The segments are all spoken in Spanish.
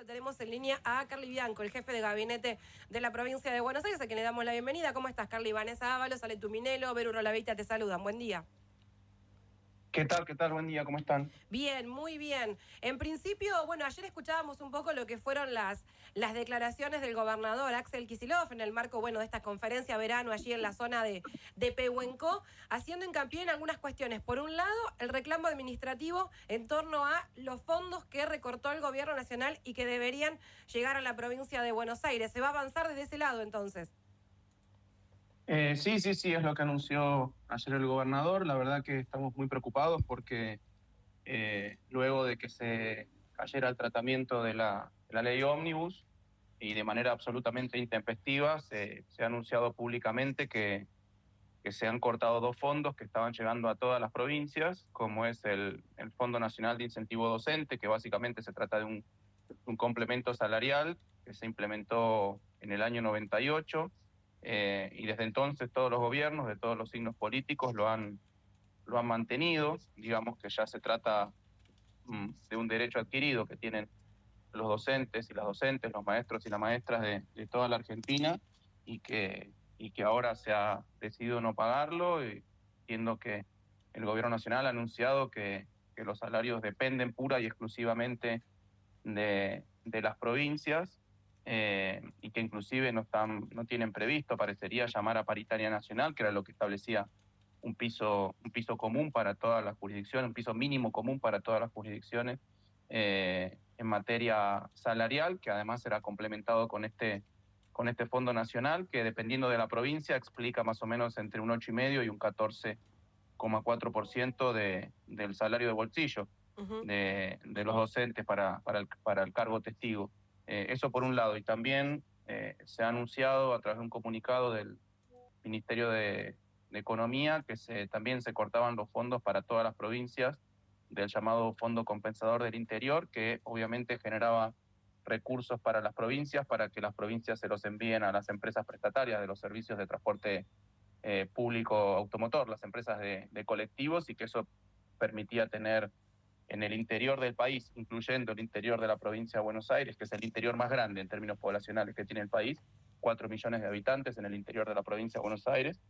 tenemos en línea a Carly Bianco, el jefe de gabinete de la provincia de Buenos Aires, a quien le damos la bienvenida. ¿Cómo estás, Carly? Vanessa Ábalos, Ale Tuminelo, Beru Rolavita te saludan. Buen día. ¿Qué tal? ¿Qué tal? Buen día, ¿cómo están? Bien, muy bien. En principio, bueno, ayer escuchábamos un poco lo que fueron las declaraciones del gobernador Axel Kicillof en el marco, bueno, de esta conferencia verano allí en la zona de Pehuenco, haciendo hincapié en algunas cuestiones. Por un lado, el reclamo administrativo en torno a los fondos que recortó el gobierno nacional y que deberían llegar a la provincia de Buenos Aires. ¿Se va a avanzar desde ese lado entonces? Sí, es lo que anunció ayer el gobernador. La verdad que estamos muy preocupados porque luego de que se cayera el tratamiento de la ley Ómnibus y de manera absolutamente intempestiva, se ha anunciado públicamente que se han cortado dos fondos que estaban llegando a todas las provincias, como es el Fondo Nacional de Incentivo Docente, que básicamente se trata de un complemento salarial que se implementó en el año 98, y desde entonces todos los gobiernos de todos los signos políticos lo han mantenido. Digamos que ya se trata de un derecho adquirido que tienen los docentes y las docentes, los maestros y las maestras de toda la Argentina, y que ahora se ha decidido no pagarlo, y siendo que el gobierno nacional ha anunciado que los salarios dependen pura y exclusivamente de las provincias, y que inclusive no tienen previsto, parecería, llamar a paritaria nacional, que era lo que establecía un piso común para todas las jurisdicciones, un piso mínimo común para todas las jurisdicciones en materia salarial, que además será complementado con este fondo nacional, que dependiendo de la provincia explica más o menos entre un 8,5% y un 14,4% del salario de bolsillo de los docentes para el cargo testigo. Eso por un lado. Y también se ha anunciado a través de un comunicado del Ministerio de Economía que también se cortaban los fondos para todas las provincias del llamado Fondo Compensador del Interior, que obviamente generaba recursos para las provincias, para que las provincias se los envíen a las empresas prestatarias de los servicios de transporte público automotor, las empresas de colectivos, y que eso permitía tener en el interior del país, incluyendo el interior de la provincia de Buenos Aires, que es el interior más grande en términos poblacionales que tiene el país, 4 millones de habitantes en el interior de la provincia de Buenos Aires,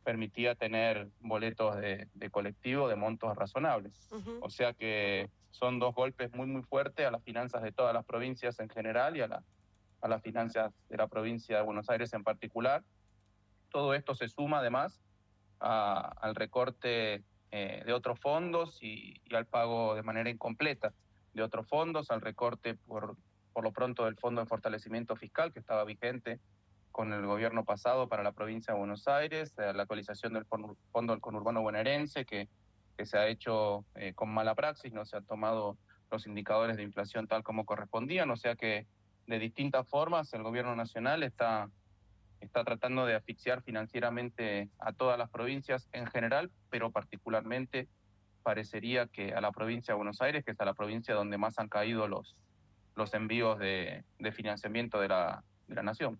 permitía tener boletos de colectivo de montos razonables. O sea que son dos golpes muy, muy fuertes a las finanzas de todas las provincias en general y a las finanzas de la provincia de Buenos Aires en particular. Todo esto se suma además al recorte de otros fondos y al pago de manera incompleta de otros fondos, al recorte por lo pronto del Fondo de Fortalecimiento Fiscal, que estaba vigente con el gobierno pasado para la provincia de Buenos Aires, la actualización del Fondo del Conurbano Bonaerense, que se ha hecho con mala praxis, no se han tomado los indicadores de inflación tal como correspondían. O sea que de distintas formas el gobierno nacional está tratando de asfixiar financieramente a todas las provincias en general, pero particularmente parecería que a la provincia de Buenos Aires, que es a la provincia donde más han caído los envíos de financiamiento de la nación.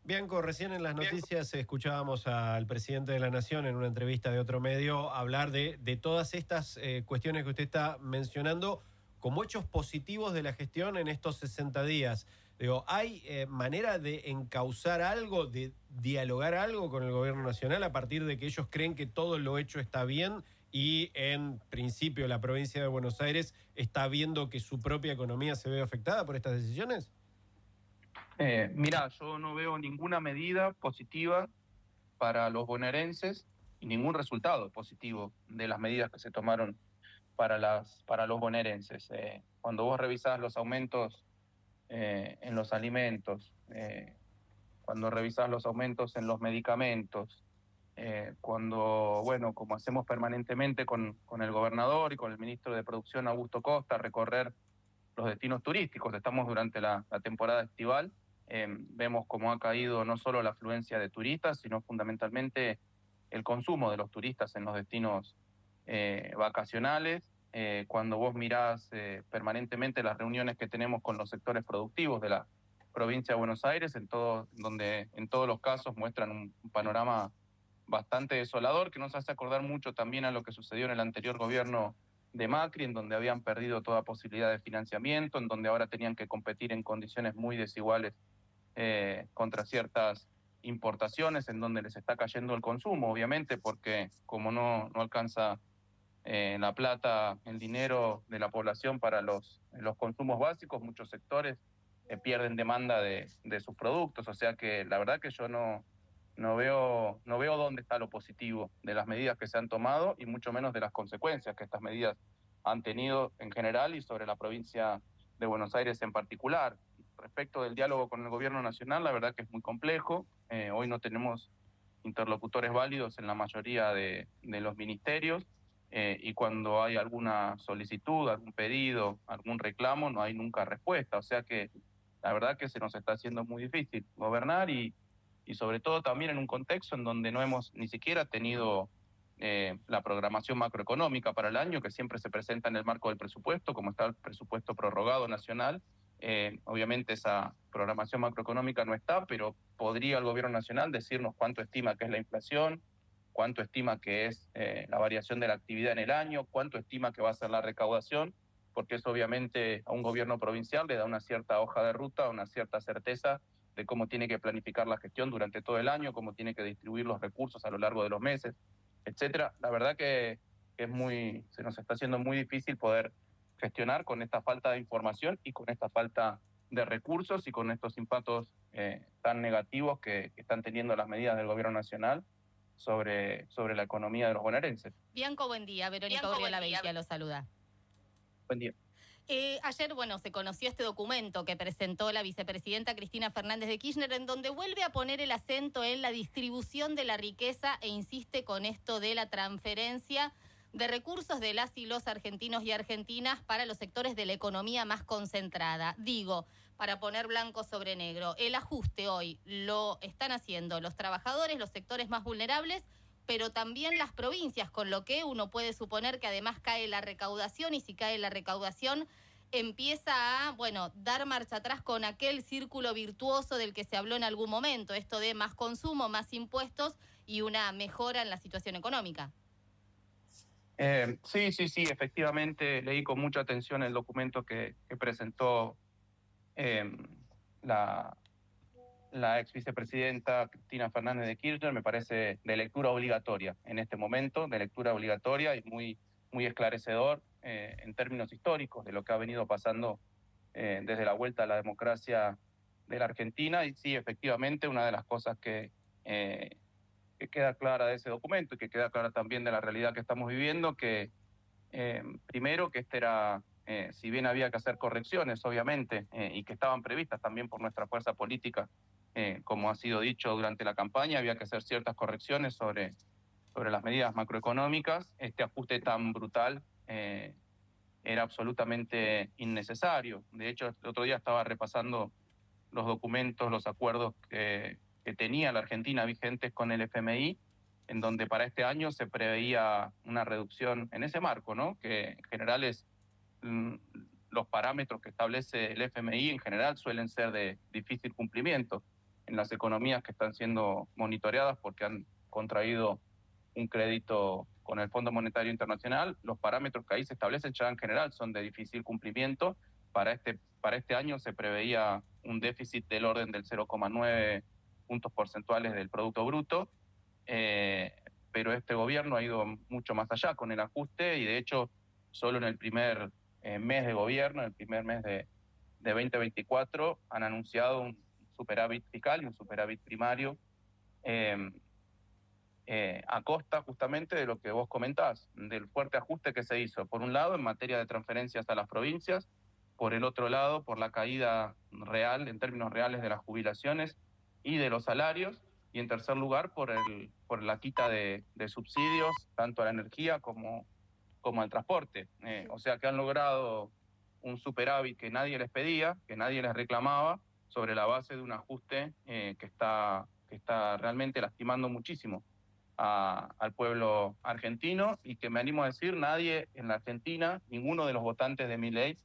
Bianco, recién en las noticias escuchábamos al presidente de la Nación en una entrevista de otro medio hablar de todas estas cuestiones que usted está mencionando como hechos positivos de la gestión en estos 60 días. Digo, ¿hay manera de encauzar algo, de dialogar algo con el gobierno nacional a partir de que ellos creen que todo lo hecho está bien y en principio la provincia de Buenos Aires está viendo que su propia economía se ve afectada por estas decisiones? Mirá, yo no veo ninguna medida positiva para los bonaerenses y ningún resultado positivo de las medidas que se tomaron para los bonaerenses. Cuando vos revisás los aumentos en los alimentos, cuando revisás los aumentos en los medicamentos, cuando, bueno, como hacemos permanentemente con el gobernador y con el ministro de Producción, Augusto Costa, recorrer los destinos turísticos, estamos durante la temporada estival, vemos cómo ha caído no solo la afluencia de turistas, sino fundamentalmente el consumo de los turistas en los destinos vacacionales. Cuando vos mirás permanentemente las reuniones que tenemos con los sectores productivos de la provincia de Buenos Aires, donde en todos los casos muestran un panorama bastante desolador, que nos hace acordar mucho también a lo que sucedió en el anterior gobierno de Macri, en donde habían perdido toda posibilidad de financiamiento, en donde ahora tenían que competir en condiciones muy desiguales contra ciertas importaciones, en donde les está cayendo el consumo, obviamente, porque como no alcanza la plata, el dinero de la población para los consumos básicos, muchos sectores pierden demanda de sus productos. O sea que la verdad que yo no veo dónde está lo positivo de las medidas que se han tomado y mucho menos de las consecuencias que estas medidas han tenido en general y sobre la provincia de Buenos Aires en particular. Respecto del diálogo con el gobierno nacional, la verdad que es muy complejo. Hoy no tenemos interlocutores válidos en la mayoría de los ministerios. Y cuando hay alguna solicitud, algún pedido, algún reclamo, no hay nunca respuesta. O sea que la verdad que se nos está haciendo muy difícil gobernar y sobre todo también en un contexto en donde no hemos ni siquiera tenido la programación macroeconómica para el año, que siempre se presenta en el marco del presupuesto, como está el presupuesto prorrogado nacional. Obviamente esa programación macroeconómica no está, pero podría el gobierno nacional decirnos cuánto estima que es la inflación, cuánto estima que es la variación de la actividad en el año, cuánto estima que va a ser la recaudación, porque eso obviamente a un gobierno provincial le da una cierta hoja de ruta, una cierta certeza de cómo tiene que planificar la gestión durante todo el año, cómo tiene que distribuir los recursos a lo largo de los meses, etcétera. La verdad que se nos está haciendo muy difícil poder gestionar con esta falta de información y con esta falta de recursos y con estos impactos tan negativos que están teniendo las medidas del gobierno nacional sobre la economía de los bonaerenses. Bianco, buen día. Verónica Urriola Beitia lo saluda. Buen día. Ayer, se conoció este documento que presentó la vicepresidenta Cristina Fernández de Kirchner, en donde vuelve a poner el acento en la distribución de la riqueza e insiste con esto de la transferencia de recursos de las y los argentinos y argentinas para los sectores de la economía más concentrada. Digo, para poner blanco sobre negro, el ajuste hoy lo están haciendo los trabajadores, los sectores más vulnerables, pero también las provincias, con lo que uno puede suponer que además cae la recaudación, y si cae la recaudación empieza a, dar marcha atrás con aquel círculo virtuoso del que se habló en algún momento, esto de más consumo, más impuestos y una mejora en la situación económica. Sí, efectivamente leí con mucha atención el documento que presentó la ex vicepresidenta Cristina Fernández de Kirchner. Me parece de lectura obligatoria en este momento, de lectura obligatoria y muy esclarecedor en términos históricos de lo que ha venido pasando desde la vuelta a la democracia de la Argentina. Y sí, efectivamente, una de las cosas que queda clara de ese documento y que queda clara también de la realidad que estamos viviendo, que primero que este era, si bien había que hacer correcciones, obviamente, y que estaban previstas también por nuestra fuerza política, como ha sido dicho durante la campaña, había que hacer ciertas correcciones sobre las medidas macroeconómicas. Este ajuste tan brutal era absolutamente innecesario. De hecho, el otro día estaba repasando los documentos, los acuerdos que tenía la Argentina vigentes con el FMI, en donde para este año se preveía una reducción en ese marco, ¿no? Que en general es los parámetros que establece el FMI en general suelen ser de difícil cumplimiento en las economías que están siendo monitoreadas porque han contraído un crédito con el Fondo Monetario Internacional. Los parámetros que ahí se establecen ya en general son de difícil cumplimiento. Para este año se preveía un déficit del orden del 0,9 puntos porcentuales del Producto Bruto, pero este gobierno ha ido mucho más allá con el ajuste y de hecho solo en el primer mes de gobierno, en el primer mes de 2024, han anunciado un superávit fiscal y un superávit primario a costa justamente de lo que vos comentás, del fuerte ajuste que se hizo, por un lado en materia de transferencias a las provincias, por el otro lado por la caída real, en términos reales, de las jubilaciones y de los salarios, y en tercer lugar por la quita de subsidios tanto a la energía como al transporte. O sea que han logrado un superávit que nadie les pedía, que nadie les reclamaba, sobre la base de un ajuste que está realmente lastimando muchísimo al pueblo argentino, y que me animo a decir, nadie en la Argentina, ninguno de los votantes de Milei,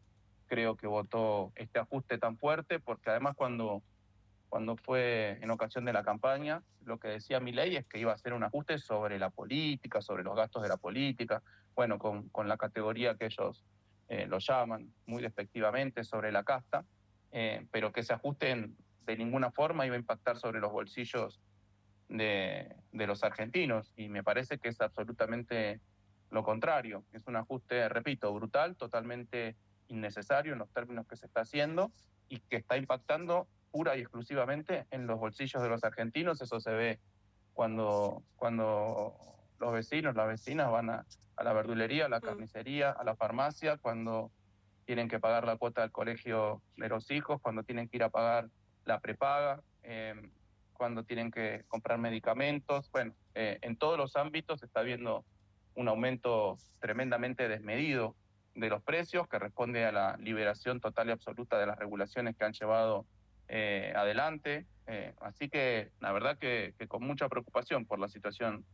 creo que votó este ajuste tan fuerte, porque además cuando cuando fue en ocasión de la campaña, lo que decía Milei es que iba a hacer un ajuste sobre la política, sobre los gastos de la política, bueno, con la categoría que ellos lo llaman muy despectivamente, sobre la casta, pero que ese ajuste de ninguna forma iba a impactar sobre los bolsillos de los argentinos, y me parece que es absolutamente lo contrario. Es un ajuste, repito, brutal, totalmente innecesario en los términos que se está haciendo y que está impactando pura y exclusivamente en los bolsillos de los argentinos. Eso se ve cuando los vecinos, las vecinas van a la verdulería, a la carnicería, a la farmacia, cuando tienen que pagar la cuota del colegio de los hijos, cuando tienen que ir a pagar la prepaga, cuando tienen que comprar medicamentos. Bueno, en todos los ámbitos se está viendo un aumento tremendamente desmedido de los precios, que responde a la liberación total y absoluta de las regulaciones que han llevado adelante. Así que la verdad que con mucha preocupación por la situación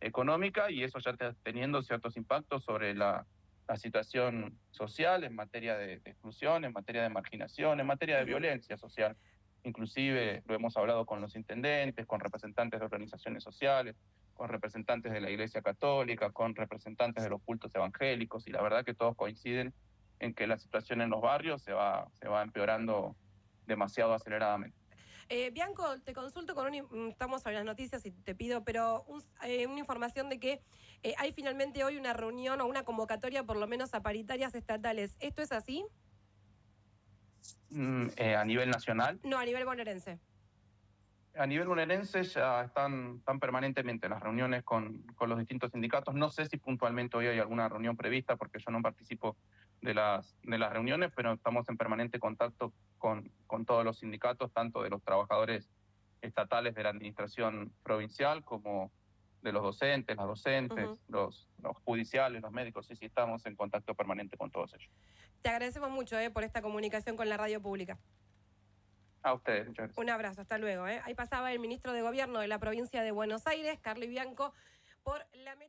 económica, y eso ya está teniendo ciertos impactos sobre la situación social en materia de exclusión, en materia de marginación, en materia de violencia social. Inclusive lo hemos hablado con los intendentes, con representantes de organizaciones sociales, con representantes de la Iglesia Católica, con representantes de los cultos evangélicos, y la verdad que todos coinciden en que la situación en los barrios se va empeorando demasiado aceleradamente. Bianco, te consulto estamos en las noticias y te pido, pero una información de que hay finalmente hoy una reunión o una convocatoria por lo menos a paritarias estatales. ¿Esto es así? ¿A nivel nacional? No, a nivel bonaerense. A nivel bonaerense ya están permanentemente las reuniones con los distintos sindicatos. No sé si puntualmente hoy hay alguna reunión prevista, porque yo no participo de las reuniones, pero estamos en permanente contacto con todos los sindicatos, tanto de los trabajadores estatales de la administración provincial como de los docentes, las docentes, los judiciales, los médicos. Sí, estamos en contacto permanente con todos ellos. Te agradecemos mucho por esta comunicación con la radio pública. A ustedes, muchas gracias. Un abrazo, hasta luego. Ahí pasaba el ministro de Gobierno de la provincia de Buenos Aires, Carlos Bianco, por la mecha.